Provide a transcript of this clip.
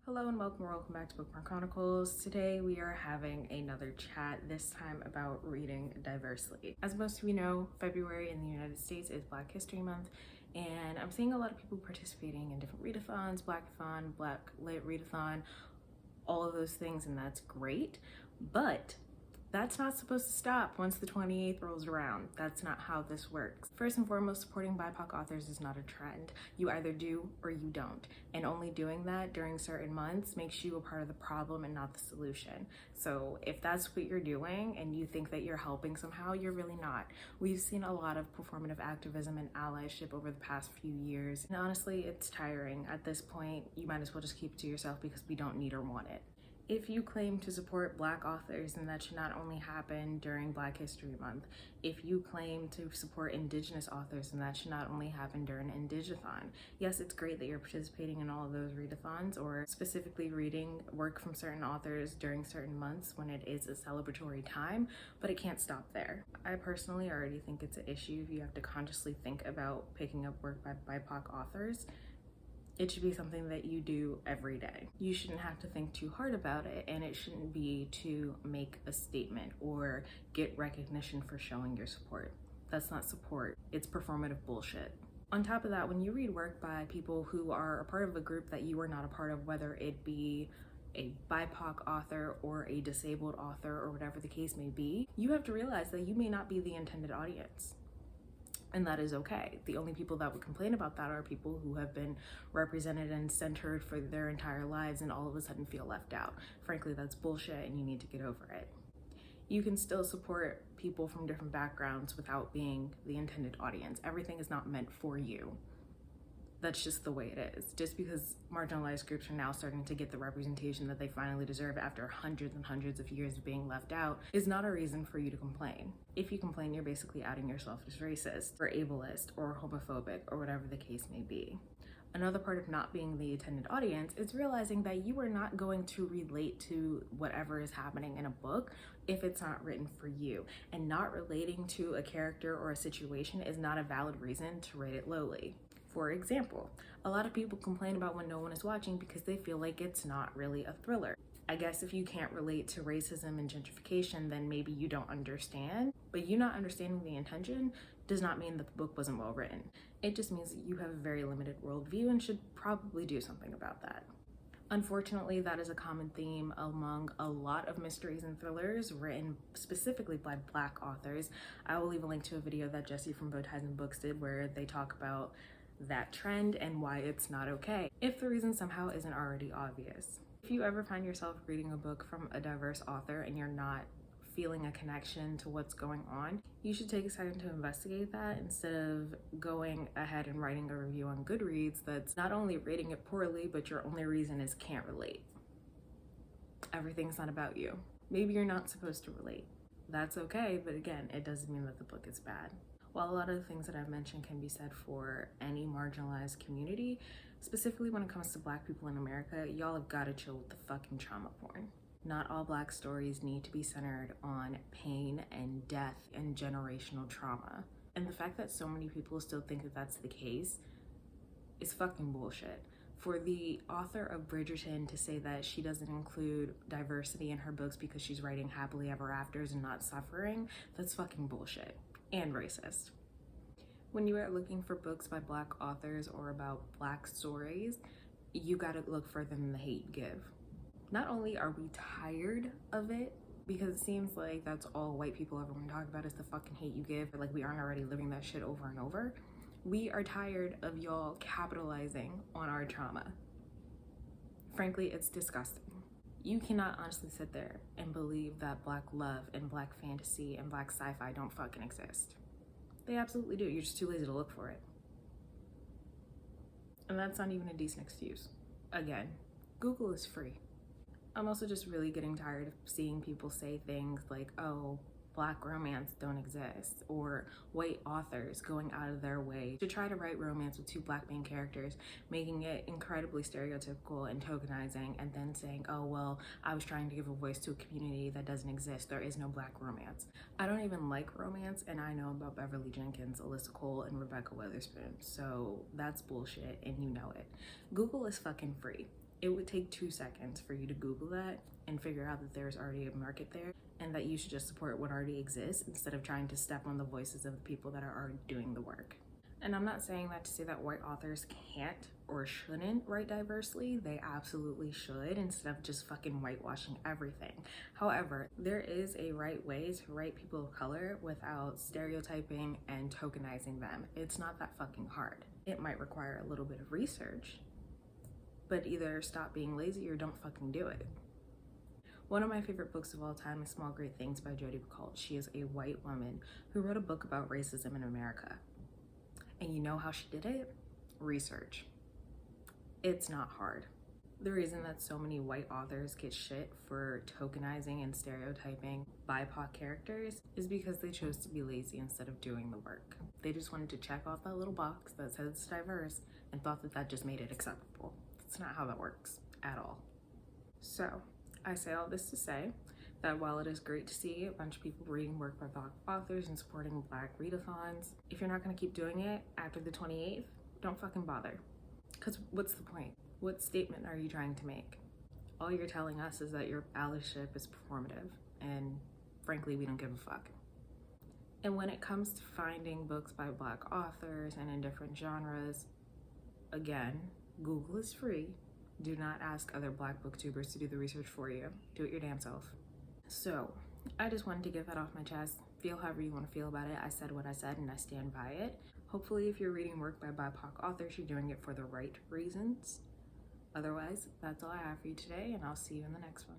Hello and welcome back to Bookmark Chronicles. Today we are having another chat, this time about reading diversely. As most of you know, February in the United States is Black History Month, and I'm seeing a lot of people participating in different readathons, Blackathon, Black Lit Readathon, all of those things, and that's great, but that's not supposed to stop once the 28th rolls around. That's not how this works. First and foremost, supporting BIPOC authors is not a trend. You either do or you don't. And only doing that during certain months makes you a part of the problem and not the solution. So if that's what you're doing and you think that you're helping somehow, you're really not. We've seen a lot of performative activism and allyship over the past few years. And honestly, it's tiring. At this point, you might as well just keep it to yourself because we don't need or want it. If you claim to support Black authors, then that should not only happen during Black History Month. If you claim to support Indigenous authors, then that should not only happen during Indigathon. Yes, it's great that you're participating in all of those readathons or specifically reading work from certain authors during certain months when it is a celebratory time, but it can't stop there. I personally already think it's an issue if you have to consciously think about picking up work by BIPOC authors. It should be something that you do every day. You shouldn't have to think too hard about it, and it shouldn't be to make a statement or get recognition for showing your support. That's not support, it's performative bullshit. On top of that, when you read work by people who are a part of a group that you are not a part of, whether it be a BIPOC author or a disabled author or whatever the case may be, you have to realize that you may not be the intended audience. And that is okay. The only people that would complain about that are people who have been represented and centered for their entire lives and all of a sudden feel left out. Frankly, that's bullshit and you need to get over it. You can still support people from different backgrounds without being the intended audience. Everything is not meant for you. That's just the way it is. Just because marginalized groups are now starting to get the representation that they finally deserve after hundreds and hundreds of years of being left out is not a reason for you to complain. If you complain, you're basically outing yourself as racist or ableist or homophobic or whatever the case may be. Another part of not being the intended audience is realizing that you are not going to relate to whatever is happening in a book if it's not written for you. And not relating to a character or a situation is not a valid reason to rate it lowly. For example, a lot of people complain about When No One Is Watching because they feel like it's not really a thriller. I guess if you can't relate to racism and gentrification, then maybe you don't understand. But you not understanding the intention does not mean that the book wasn't well written. It just means that you have a very limited worldview and should probably do something about that. Unfortunately, that is a common theme among a lot of mysteries and thrillers written specifically by Black authors. I will leave a link to a video that Jesse from Bow Ties and Books did where they talk about that trend and why it's not okay, if the reason somehow isn't already obvious. If you ever find yourself reading a book from a diverse author and you're not feeling a connection to what's going on, you should take a second to investigate that instead of going ahead and writing a review on Goodreads that's not only rating it poorly, but your only reason is can't relate. Everything's not about you. Maybe you're not supposed to relate. That's okay, but again, it doesn't mean that the book is bad. While a lot of the things that I've mentioned can be said for any marginalized community, specifically when it comes to Black people in America, y'all have got to chill with the fucking trauma porn. Not all Black stories need to be centered on pain and death and generational trauma. And the fact that so many people still think that that's the case is fucking bullshit. For the author of Bridgerton to say that she doesn't include diversity in her books because she's writing happily ever afters and not suffering, that's fucking bullshit. And racist. When you are looking for books by Black authors or about Black stories, you gotta look further than the hate you give. Not only are we tired of it, because it seems like that's all white people ever want to talk about is the fucking hate you give, like we aren't already living that shit over and over. We are tired of y'all capitalizing on our trauma. Frankly, it's disgusting. You cannot honestly sit there and believe that Black love and Black fantasy and Black sci-fi don't fucking exist. They absolutely do. You're just too lazy to look for it. And that's not even a decent excuse. Again, Google is free. I'm also just really getting tired of seeing people say things like, oh, Black romance don't exist, or white authors going out of their way to try to write romance with two Black main characters, making it incredibly stereotypical and tokenizing, and then saying, oh, well, I was trying to give a voice to a community that doesn't exist. There is no Black romance. I don't even like romance, and I know about Beverly Jenkins, Alyssa Cole, and Rebecca Weatherspoon, so that's bullshit, and you know it. Google is fucking free. It would take 2 seconds for you to Google that and figure out that there's already a market there and that you should just support what already exists instead of trying to step on the voices of the people that are already doing the work. And I'm not saying that to say that white authors can't or shouldn't write diversely. They absolutely should, instead of just fucking whitewashing everything. However, there is a right way to write people of color without stereotyping and tokenizing them. It's not that fucking hard. It might require a little bit of research, but either stop being lazy or don't fucking do it. One of my favorite books of all time is Small Great Things by Jodi Picoult. She is a white woman who wrote a book about racism in America. And you know how she did it? Research. It's not hard. The reason that so many white authors get shit for tokenizing and stereotyping BIPOC characters is because they chose to be lazy instead of doing the work. They just wanted to check off that little box that says it's diverse and thought that that just made it acceptable. That's not how that works at all. So, I say all this to say that while it is great to see a bunch of people reading work by Black authors and supporting Black readathons, if you're not going to keep doing it after the 28th, don't fucking bother. Because what's the point? What statement are you trying to make? All you're telling us is that your allyship is performative, and frankly, we don't give a fuck. And when it comes to finding books by Black authors and in different genres, again, Google is free. Do not ask other Black booktubers to do the research for you. Do it your damn self. So, I just wanted to get that off my chest. Feel however you want to feel about it. I said what I said and I stand by it. Hopefully, if you're reading work by BIPOC authors, you're doing it for the right reasons. Otherwise, that's all I have for you today, and I'll see you in the next one.